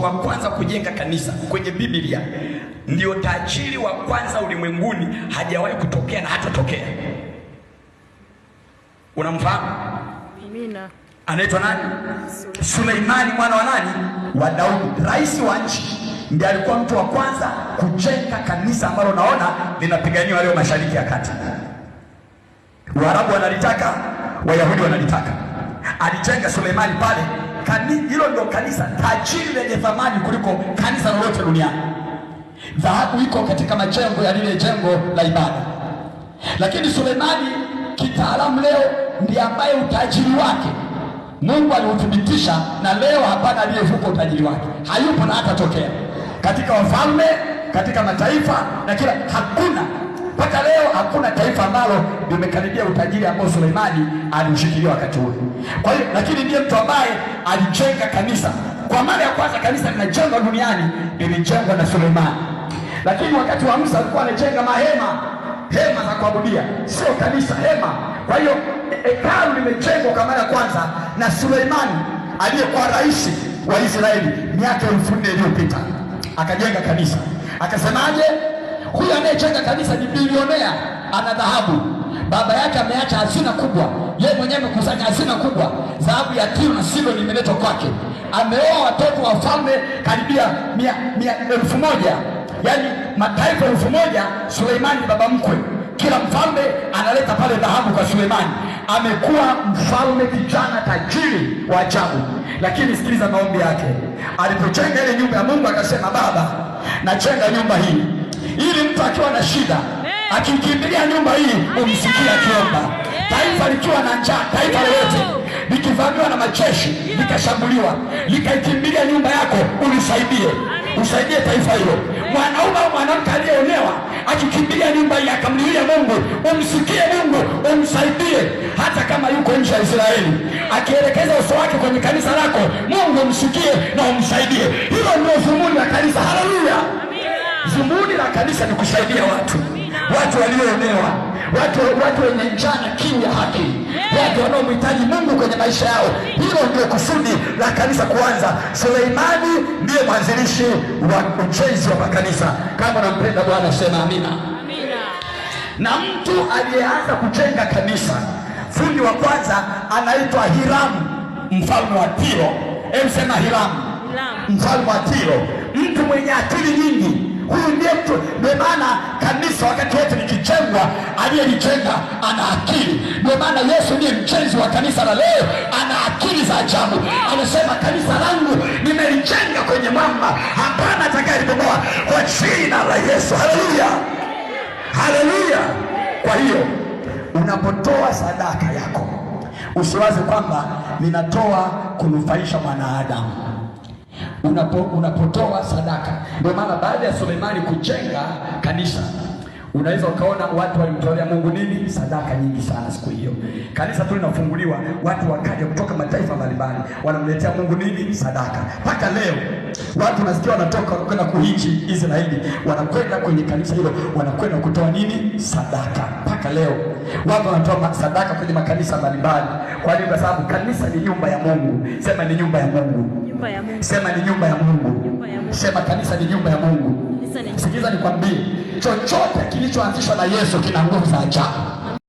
mtu wa kwanza kujenga kanisa kwenye Biblia, ndio tajiri wa kwanza ulimwenguni, hajawahi kutokea na hatatokea. Unamfahamu? Amina. Anaitwa nani? Suleimani mwana wa nani? Wa Daudi, rais wa nchi. Ndiye alikuwa mtu wa kwanza kujenga kanisa ambalo naona linapiganiwa leo Mashariki ya Kati. Waarabu wanalitaka, Wayahudi wanalitaka. Alijenga Suleimani pale. Hilo ndio kanisa tajiri lenye thamani kuliko kanisa lolote duniani. Dhahabu iko katika majengo ya lile jengo la ibada. Lakini Suleimani kitaalamu leo ndiye ambaye utajiri wake Mungu aliuthibitisha, na leo hapana aliyevuka utajiri wake. Hayupo na hatatokea. Katika wafalme, katika mataifa na kila, hakuna mpaka leo hakuna taifa ambalo limekaribia utajiri ambao Suleimani aliushikilia wakati ule. Kwa hiyo, lakini ndiye mtu ambaye alijenga kanisa. Kwa mara ya kwanza kanisa linajengwa duniani lilijengwa na Suleimani. Lakini wakati wa Musa alikuwa anajenga hema za kuabudia, sio kanisa, hema. Kwa hiyo hekalu limejengwa kwa mara ya kwanza na Suleimani aliyekuwa rais wa Israeli miaka 1400 iliyopita. Akajenga kanisa. Akasemaje? Huyu anayejenga kanisa ni bilionea, ana dhahabu. Baba yake ameacha hazina kubwa, yeye mwenyewe amekusanya hazina kubwa. Dhahabu ya Tiro na Sidoni imeletwa kwake. Ameoa watoto wa falme karibia 1,000, yaani mataifa 1,000. Suleimani baba mkwe. Kila mfalme analeta pale dhahabu kwa Suleimani. Amekuwa mfalme kijana tajiri wa ajabu. Lakini sikiliza maombi yake. Alipojenga ile nyumba ya Mungu akasema, Baba, najenga nyumba hii ili mtu akiwa na shida akikimbilia nyumba hii umsikie akiomba. Taifa likiwa na njaa, taifa lolote likivamiwa na majeshi, likashambuliwa, likaikimbilia nyumba yako, usaidie taifa hilo. Mwanaume au mwanamke aliyeonewa akikimbilia nyumba hii akamlilia Mungu, umsikie Mungu, umsaidie. Hata kama yuko nje ya Israeli, akielekeza uso wake kwenye kanisa lako, Mungu umsikie na umsaidie. Hilo ndio dhumuni la kanisa. Haleluya! Dhumuni la kanisa ni kusaidia watu walioonewa, watu wenye njaa na kiu ya haki, watu wanaomhitaji Mungu kwenye maisha yao. Hilo ndio kusudi la kanisa kuanza. Suleimani ndiye mwanzilishi wa ujenzi wa makanisa. Kama unampenda Bwana sema amina. Amina. Na mtu aliyeanza kujenga kanisa, fundi wa kwanza anaitwa Hiramu, mfalme wa Tiro. Sema Hiramu, mfalme wa Tiro, mtu mwenye akili nyingi. Huyu ndiye mtu, ndio maana kanisa wakati wote likijengwa, aliyelijenga ana akili. Ndio maana Yesu ndiye mjenzi wa kanisa la leo, ana akili za ajabu. Anasema, kanisa langu nimelijenga kwenye mwamba, hapana atakayelibomoa, kwa jina la Yesu. Haleluya, haleluya. Kwa hiyo unapotoa sadaka yako, usiwaze kwamba ninatoa kunufaisha mwanadamu. Unapotoa sadaka, ndio maana baada ya Suleimani kujenga kanisa, unaweza ukaona watu walimtolea Mungu nini? Sadaka nyingi sana. Siku hiyo kanisa tu linafunguliwa, watu wakaja kutoka mataifa mbalimbali, wanamletea Mungu nini? Sadaka. Mpaka leo watu nasikia wanatoka kwenda kuhiji Israeli, wanakwenda kwenye kanisa hilo, wanakwenda kutoa nini? Sadaka. Mpaka leo watu wanatoa sadaka kwenye makanisa mbalimbali. Kwa nini? Kwa sababu kanisa ni nyumba ya Mungu. Sema ni nyumba ya Mungu. Sema ni nyumba ya Mungu. Sema kanisa ni nyumba ya Mungu. Sikiliza nikwambie, chochote kilichoanzishwa na Yesu kina nguvu za ajabu.